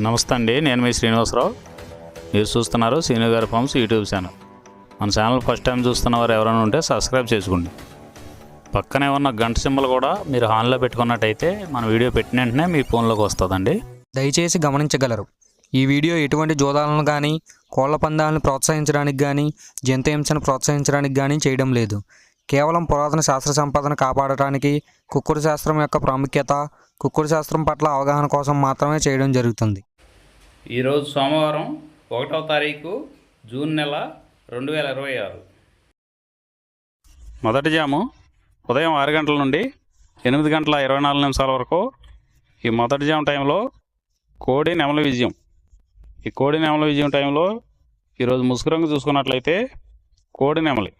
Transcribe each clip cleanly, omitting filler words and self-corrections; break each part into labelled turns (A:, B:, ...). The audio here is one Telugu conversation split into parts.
A: నమస్తే అండి, నేను మీ శ్రీనివాసరావు. మీరు చూస్తున్నారు శ్రీను గారి ఫార్మ్స్ యూట్యూబ్ ఛానల్. మన ఛానల్ ఫస్ట్ టైం చూస్తున్న వారు ఎవరైనా ఉంటే సబ్స్క్రైబ్ చేసుకోండి. పక్కనే ఉన్న గంట సింబల్ కూడా మీరు ఆన్లో పెట్టుకున్నట్టయితే మన వీడియో పెట్టిన వెంటనే మీ ఫోన్లోకి వస్తుందండి.
B: దయచేసి గమనించగలరు, ఈ వీడియో ఎటువంటి జోదాలను కానీ కోళ్ల పందాలను ప్రోత్సహించడానికి కానీ జంతు హింసను ప్రోత్సహించడానికి కానీ చేయడం లేదు. కేవలం పురాతన శాస్త్ర సంపదను కాపాడటానికి, కుక్కుడు శాస్త్రం యొక్క ప్రాముఖ్యత, కుక్కుడు శాస్త్రం పట్ల అవగాహన కోసం మాత్రమే చేయడం జరుగుతుంది.
A: ఈరోజు సోమవారం 1వ తారీఖు జూన్ నెల 2026. మొదటి జాము ఉదయం 6 గంటల నుండి 8 గంటల 24 నిమిషాల వరకు. ఈ మొదటి జాము టైంలో కోడి నెమలి విజయం. ఈ కోడి నెమలి విజయం టైంలో ఈరోజు ముసుగు రంగు చూసుకున్నట్లయితే కోడి నెమలి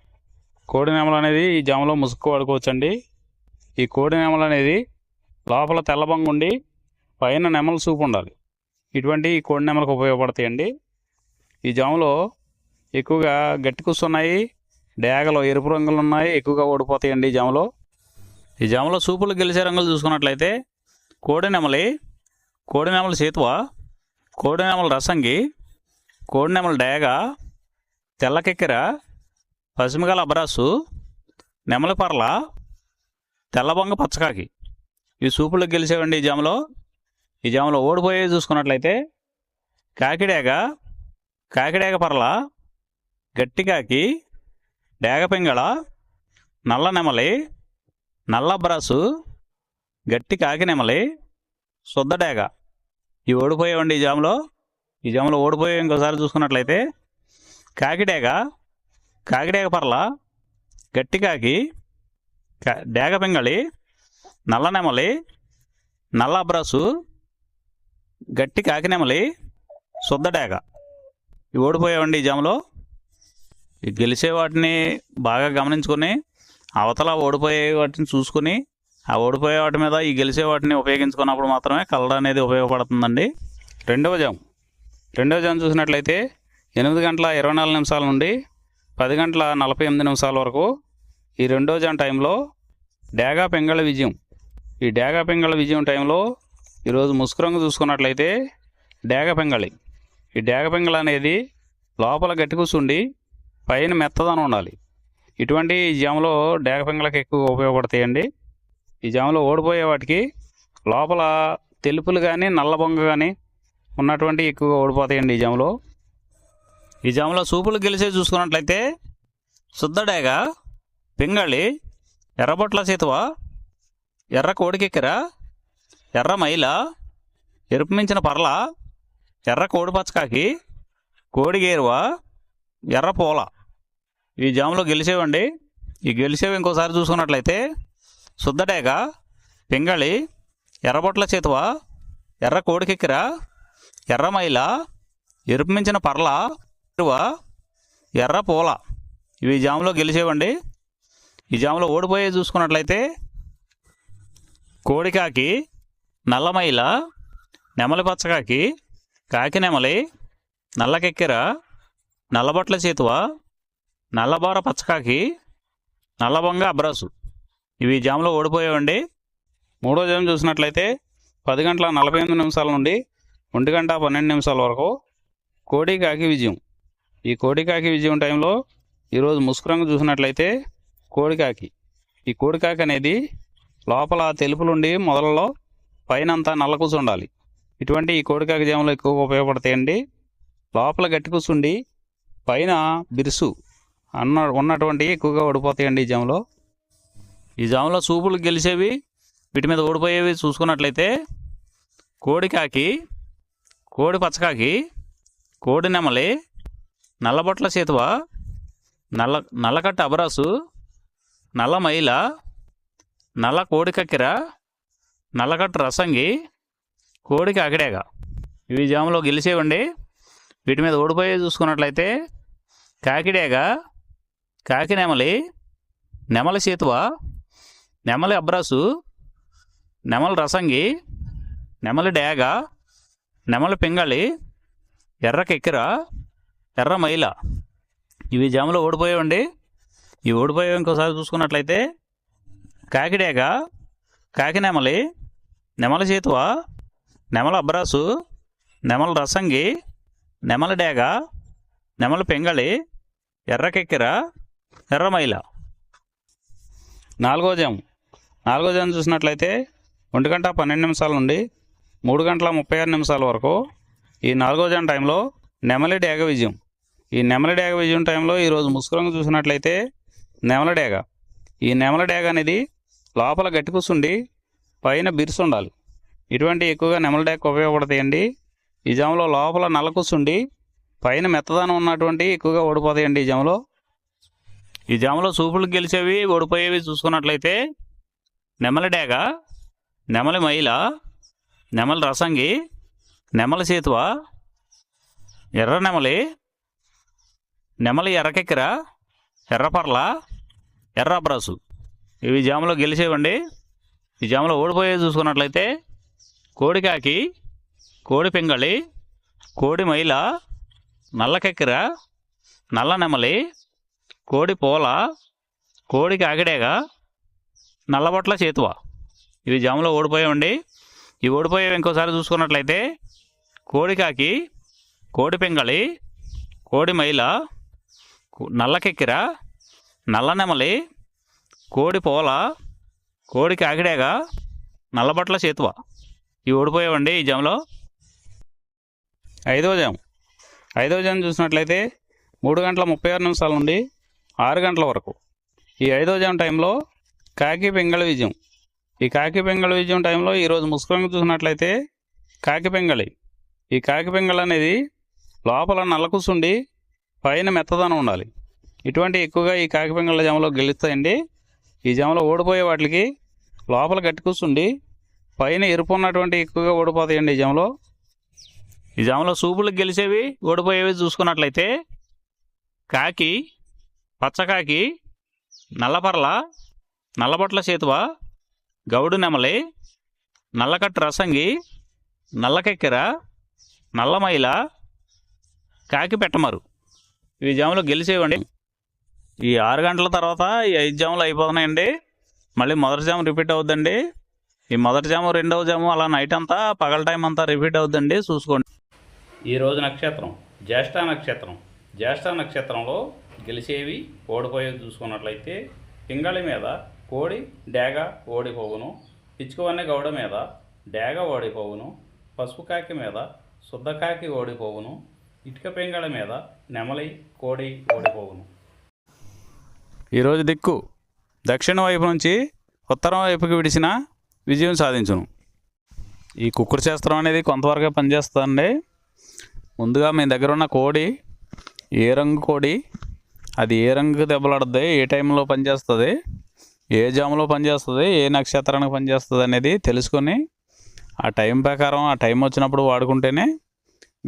A: అనేది ఈ జాములో ముసుగు వాడుకోవచ్చండి. ఈ కోడి నెమలి అనేది లోపల తెల్లబంగు ఉండి పైన నెమలి సూపు ఉండాలి. ఇటువంటి ఈ కోడి నెమలకు ఉపయోగపడతాయండి. ఈ జాములో ఎక్కువగా గట్టి కూస్తున్నాయి, డేగలు ఎరుపు రంగులు ఉన్నాయి, ఎక్కువగా ఓడిపోతాయండి ఈ జాములో సూపులు గెలిచే రంగులు చూసుకున్నట్లయితే కోడి నెమలి సేతువ, కోడి నెమలి రసంగి, కోడి నెమలి డేగ, తెల్లకెక్కెర, పసిమిగల అబ్రాసు, నెమలి పర్ల, తెల్లబొంగ పచ్చకాకి. ఈ సూపులకు గెలిచేవండి ఈ జాములో ఓడిపోయేవి చూసుకున్నట్లయితే కాకిడేగ పర్ల, గట్టికాకి, డేగ పింగళ, నల్ల నెమలి, నల్ల అబ్రాసు, గట్టి కాకి నెమలి, శుద్ధ డేగ. ఇవి ఓడిపోయేవండి ఈ జాములో ఓడిపోయే ఇంకోసారి చూసుకున్నట్లయితే కాకిడేగ పర్ల, గట్టి కాకి, డేగ పింగళి, నల్ల నెమలి, నల్ల అబ్రాసు, గట్టి కాకి నెమలి, శుద్ధ డేగ. ఇవి ఓడిపోయావండి ఈ గెలిచే వాటిని బాగా గమనించుకొని అవతల ఓడిపోయే వాటిని చూసుకుని ఆ ఓడిపోయే వాటి మీద ఈ గెలిచే వాటిని ఉపయోగించుకున్నప్పుడు మాత్రమే కలర్ అనేది ఉపయోగపడుతుందండి. రెండవ జాము చూసినట్లయితే 8 గంటల 24 నిమిషాల నుండి 10 గంటల 48 నిమిషాల వరకు. ఈ రెండో జాము టైంలో డేగ పింగళ విజయం. ఈ డేగ పింగళ విజయం టైంలో ఈరోజు ముసుగు రంగు చూసుకున్నట్లయితే డేగ పింగళి. ఈ డేగ పింగళ అనేది లోపల గట్టి కూర్చుండి పైన మెత్తదనం ఉండాలి. ఇటువంటి ఈ జాములో డేగ పింగళకి ఎక్కువగా ఉపయోగపడతాయండి. ఈ జాములో ఓడిపోయే వాటికి లోపల తెలుపులు కానీ నల్ల బొంగ కానీ ఉన్నటువంటి ఎక్కువగా ఓడిపోతాయండి. ఈ జాములో సూపులు గెలిచే చూసుకున్నట్లయితే శుద్ధ డేగ, పింగళి, ఎర్రబొట్ల సేతువ, ఎర్ర కోడికెక్కెర, ఎర్ర మైల, ఎరుపు మించిన పర్ల, ఎర్ర కోడి పచ్చకాకి, కోడి గేరువ, ఎర్ర పూల. ఈ జాములో గెలిచేవండి. ఈ గెలిచేవి ఇంకోసారి చూసుకున్నట్లయితే శుద్ధ డేగ, పింగళి, ఎర్రబొట్ల చేతువ, ఎర్ర కోడికెక్కెర, ఎర్ర మైల, ఎరుపు మించిన పర్ల, ఎర్ర పూల. ఇవి జాములో గెలిచేవండి. ఈ జాములో ఓడిపోయే చూసుకున్నట్లయితే కోడికాకి, నల్లమైల, నెమలి పచ్చకాకి, కాకి నెమలి, నల్లకెక్కెర, నల్లబొట్ల చేతువ, నల్లబోర పచ్చకాకి, నల్లబొంగ అబ్రాసు. ఇవి జాములో ఓడిపోయేవండి. మూడో జాము చూసినట్లయితే 10 గంటల 48 నిమిషాల నుండి 1 గంట 12 నిమిషాల వరకు కోడికాకి విజయం. ఈ కోడికాకి విజయం టైంలో ఈరోజు ముసుగు రంగు చూసినట్లయితే కోడికాకి. ఈ కోడికాకి అనేది లోపల తెలుపులుండి మొదలలో పైన అంతా నల్ల కూసు ఉండాలి. ఇటువంటి ఈ కోడికాకి జాములు ఎక్కువగా ఉపయోగపడతాయండి. లోపల గట్టి కూసుండి పైన బిరుసు ఉన్నటువంటి ఎక్కువగా ఓడిపోతాయండి ఈ జాములో సూపులు గెలిచేవి, వీటి మీద ఓడిపోయేవి చూసుకున్నట్లయితే కోడికాకి, కోడి పచ్చకాకి, కోడి నెమలి, నల్లబొట్ల సేతువ, నల్లకట్ట అబరాసు, నల్ల మైల, నల్ల కోడికెక్కెర, నల్లకట్ట రసంగి, కోడి కాకిడేగ. ఇవి జాములో గెలిచేవండి. వీటి మీద ఓడిపోయే చూసుకున్నట్లయితే కాకిడేగ, కాకి నెమలి, నెమలి సేతువ, నెమలి అబ్రాసు, నెమలి రసంగి, నెమలి డేగ, నెమలి పింగళి, ఎర్ర కెక్కెర, ఎర్ర మైల. ఇవి జాములో ఓడిపోయేవండి. ఈ ఓడిపోయేవి ఇంకోసారి చూసుకున్నట్లయితే కాకిడేగ, కాకి నెమలి, నెమలి చేతువ, నెమల అబ్రాసు, నెమల రసంగి, నెమల డేగ, నెమల పెంగళి, ఎర్రకెక్కెర, ఎర్రమైల. 4వ జాము. 4వ జాము చూసినట్లయితే 1:12 నుండి 3:36 వరకు ఈ 4వ జాము టైంలో నెమలి డేగ విజయం. ఈ నెమలి డేగ విజయం టైంలో ఈరోజు ముసుగురంగు చూసినట్లయితే నెమల డేగ. ఈ నెమల డేగ అనేది లోపల గట్టి కూర్చుండి పైన బిరుసు ఉండాలి. ఇటువంటి ఎక్కువగా నెమల డేగకు ఉపయోగపడతాయండి. ఈ జాములో లోపల నల్ల కూర్చుండి పైన మెత్తదనం ఉన్నటువంటి ఎక్కువగా ఓడిపోతాయండి ఈ జాములో. ఈ జాములో సూపులు గెలిచేవి ఓడిపోయేవి చూసుకున్నట్లయితే నెమలి డేగ, నెమలి మైల, నెమలి రసంగి, నెమలి సేతువ, ఎర్ర నెమలి, నెమలి ఎర్రకెక్కెర, ఎర్రపర్ల, ఎర్ర అబ్రాసు. ఇవి జాములో గెలిచేవండి. ఈ జాములో ఓడిపోయేవి చూసుకున్నట్లయితే కోడికాకి, కోడి పెంగళి, కోడి మైల, నల్లకెక్కెర, నల్ల నెమలి, కోడి పోల, కోడి కాకిడేగ, నల్లబొట్ల చేతువ. ఇవి జాములో ఓడిపోయామండి. ఈ ఓడిపోయేవి ఇంకోసారి చూసుకున్నట్లయితే కోడికాకి, కోడి పెంగళి, కోడి మైల, నల్లకెక్కెర, నల్ల నెమలి, కోడి పోల, కోడి కాకిడేగ, నల్లబొట్ల చేతువ. ఇవి ఓడిపోయావండి ఈ జాములో. 5వ జాము. 5వ జాము చూసినట్లయితే 3:36 నుండి 6 గంటల వరకు. ఈ 5వ జాము టైంలో కాకి పెంగళి విజయం. ఈ కాకి పెంగళి విజయం టైంలో ఈరోజు ముసుగురంగు చూసినట్లయితే కాకి పెంగళి. ఈ కాకి పెంగళి అనేది లోపల నల్ల కూసుండి పైన మెత్తదనం ఉండాలి. ఇటువంటి ఎక్కువగా ఈ కాకి పెంగళ జాములో గెలుస్తాయండి. ఈ జాములో ఓడిపోయే వాటికి లోపల గట్టి కూర్చుండి పైన ఎరుపు ఉన్నటువంటి ఎక్కువగా ఓడిపోతాయండి ఈ జాములో. ఈ జాములో సూపులకు గెలిచేవి ఓడిపోయేవి చూసుకున్నట్లయితే కాకి, పచ్చకాకి, నల్లపర్ల, నల్లబొట్ల చేతువ, గౌడు నెమలి, నల్లకట్టు రసంగి, నల్లకెక్కెర, నల్లమైల, కాకి పెట్టమరు. ఈ జాములో గెలిచేవండి. ఈ 6 గంటల తర్వాత ఈ 5 జాములు అయిపోతున్నాయండి. మళ్ళీ మొదటి జాము రిపీట్ అవుద్దండి. ఈ మొదటి జాము, రెండవ జాము అలా నైట్ అంతా పగల టైం అంతా రిపీట్ అవుద్దండి, చూసుకోండి. ఈరోజు నక్షత్రం జ్యేష్ఠ నక్షత్రం. జ్యేష్ఠ నక్షత్రంలో గెలిచేవి ఓడిపోయేవి చూసుకున్నట్లయితే పింగళి మీద కోడి డేగ ఓడిపోవును, పిచ్చుకవన్నె గౌడ మీద డేగ ఓడిపోవును, పసుపు కాకి మీద శుద్ధకాకి ఓడిపోవును, ఇటుక పింగళి మీద నెమలి, కోడి ఓడిపోవును. ఈరోజు దిక్కు దక్షిణ వైపు నుంచి ఉత్తరం వైపుకి విడిచిన విజయం సాధించును. ఈ కుక్కుడు శాస్త్రం అనేది కొంతవరకే పనిచేస్తుందండి. ముందుగా మీ దగ్గర ఉన్న కోడి ఏ రంగు కోడి, అది ఏ రంగుకి దెబ్బలాడుతుంది, ఏ టైంలో పనిచేస్తుంది, ఏ జాములో పనిచేస్తుంది, ఏ నక్షత్రానికి పనిచేస్తుంది అనేది తెలుసుకొని ఆ టైం ప్రకారం ఆ టైం వచ్చినప్పుడు వాడుకుంటేనే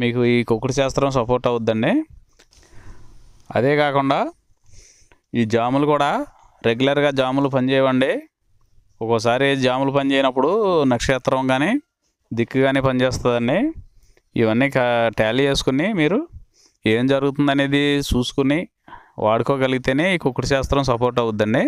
A: మీకు ఈ కుక్కుడు శాస్త్రం సపోర్ట్ అవుద్దండి. అదే కాకుండా ఈ జాములు కూడా రెగ్యులర్గా జాములు పనిచేయవండి. ఒక్కోసారి జాములు పనిచేయనప్పుడు నక్షత్రం కానీ దిక్కు కానీ పనిచేస్తుందండి. ఇవన్నీ టాలీ చేసుకుని మీరు ఏం జరుగుతుందనేది చూసుకుని వాడుకోగలిగితేనే ఈ కుక్కుడు శాస్త్రం సపోర్ట్ అవుద్దండి.